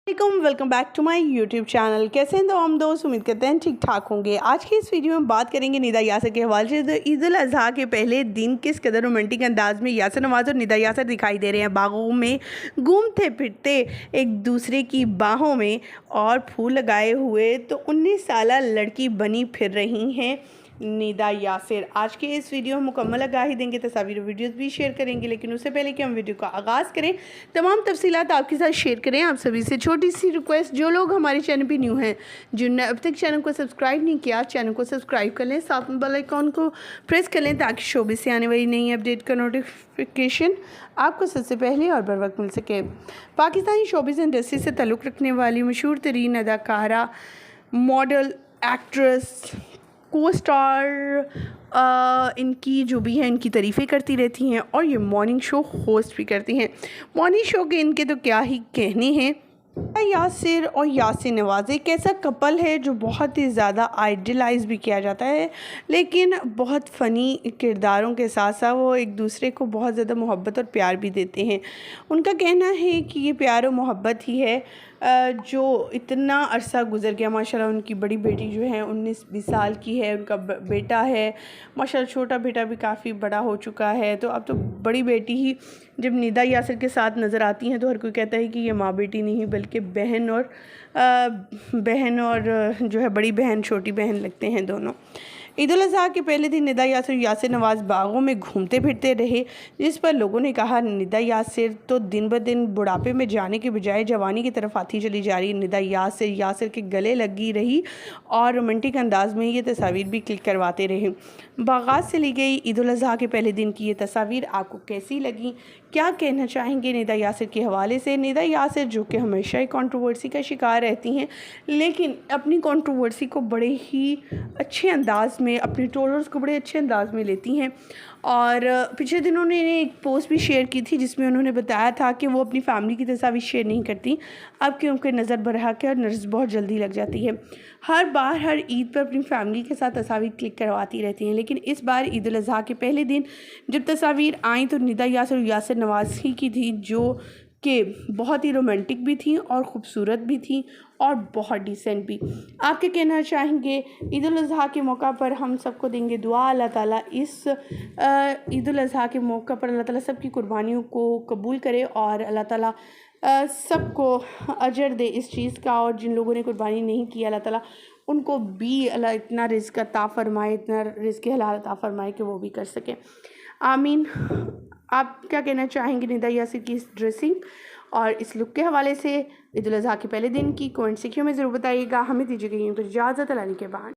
Welcome back to my YouTube channel. कैसे हैं तो हम दोस्त, उम्मीद करते हैं ठीक ठाक होंगे। आज की इस वीडियो में बात करेंगे निदा यासर के हवाले से। तो ईद उल अज़हा के पहले दिन किस कदर रोमांटिक अंदाज में यासर नवाज़ और निदा यासर दिखाई दे रहे हैं बागों में घूमते फिरते एक दूसरे की बाहों में और फूल लगाए हुए। तो 19 साल लड़की बनी फिर रही हैं निदा यासर। आज के इस वीडियो में मुकम्मल आगाही देंगे, तस्वीर वीडियोस भी शेयर करेंगे। लेकिन उससे पहले कि हम वीडियो का आगाज़ करें, तमाम तफसीलात आपके साथ शेयर करें। आप सभी से छोटी सी रिक्वेस्ट, जो लोग हमारे चैनल पर न्यू हैं, जिन्होंने अब तक चैनल को सब्सक्राइब नहीं किया, चैनल को सब्सक्राइब कर लें, साथ में बेल आइकॉन को प्रेस कर लें ताकि शोबे से आने वाली नई अपडेट का नोटिफिकेशन आपको सबसे पहले और बर वक्त मिल सके। पाकिस्तानी शोबिज़ इंडस्ट्री से ताल्लुक़ रखने वाली मशहूर तरीन अदाकारा, मॉडल, एक्ट्रेस, को स्टार इनकी जो भी है इनकी तारीफ़ें करती रहती हैं और ये मॉर्निंग शो होस्ट भी करती हैं। मॉर्निंग शो के इनके तो क्या ही कहने हैं। यासर और यासिर नवाज़ एक ऐसा कपल है जो बहुत ही ज़्यादा आइडलाइज भी किया जाता है, लेकिन बहुत फ़नी किरदारों के साथ साथ वो एक दूसरे को बहुत ज़्यादा मोहब्बत और प्यार भी देते हैं। उनका कहना है कि ये प्यार और मोहब्बत ही है जो इतना अरसा गुज़र गया। माशाल्लाह उनकी बड़ी बेटी जो है 19-20 साल की है, उनका बेटा है माशाल्लाह, छोटा बेटा भी काफ़ी बड़ा हो चुका है। तो अब तो बड़ी बेटी ही जब निदा यासर के साथ नज़र आती हैं तो हर कोई कहता है कि ये माँ बेटी नहीं बल्कि बहन और जो है बड़ी बहन छोटी बहन लगते हैं दोनों। ईद उल अज़हा के पहले दिन निदा यासर यासिर नवाज़ बागों में घूमते फिरते रहे, जिस पर लोगों ने कहा निदा यासर तो दिन ब दिन बुढ़ापे में जाने के बजाय जवानी की तरफ आती चली जा रही। निदा यासर के गले लगी रही और रोमांटिक अंदाज में ये तस्वीर भी क्लिक करवाते रहे। बागात से ली गई ईद उल अज़हा के पहले दिन की ये तस्वीर आपको कैसी लगी, क्या कहना चाहेंगे निदा यासर के हवाले से। निदा यासर जो कि हमेशा ही कंट्रोवर्सी का शिकार रहती हैं, लेकिन अपनी कंट्रोवर्सी को बड़े ही अच्छे अंदाज में, अपने ट्रोलर्स को बड़े अच्छे अंदाज में लेती हैं। और पिछले दिनों उन्होंने एक पोस्ट भी शेयर की थी जिसमें उन्होंने बताया था कि वो अपनी फैमिली की तस्वीर शेयर नहीं करती अब कि उनके नज़र बरहक है और नज़र बहुत जल्दी लग जाती है। हर बार हर ईद पर अपनी फैमिली के साथ तस्वीर क्लिक करवाती रहती हैं, लेकिन इस बार ईद उल अज़हा के पहले दिन जब तस्वीर आई तो निदा यासर और यासिर नवाज़ ही की थी, जो कि बहुत ही रोमांटिक भी थी और ख़ूबसूरत भी थी और बहुत डिसेंट भी। आप क्या कहना चाहेंगे? ईद उल अज़हा के मौका पर हम सबको देंगे दुआ, अल्लाह ताला इस ईद उल अज़हा के मौका पर अल्लाह ताला सबकी कुर्बानियों को कबूल करे और अल्लाह ताला सबको अजर दे इस चीज़ का। और जिन लोगों ने कुर्बानी नहीं की अल्लाह ताला उनको भी अल्लाह इतना रिज़्क़ अता फ़रमाए, इतना रिज़्क़ हलाल अता फ़रमाए कि वो भी कर सकें। आमीन। आप क्या कहना चाहेंगे निदा यासर की इस ड्रेसिंग और इस लुक के हवाले से? ईद उल अज़हा के पहले दिन की कमेंट सेक्शन में ज़रूर बताइएगा। हमें दीजिएगा इजाज़त, अल्लाह के बाद।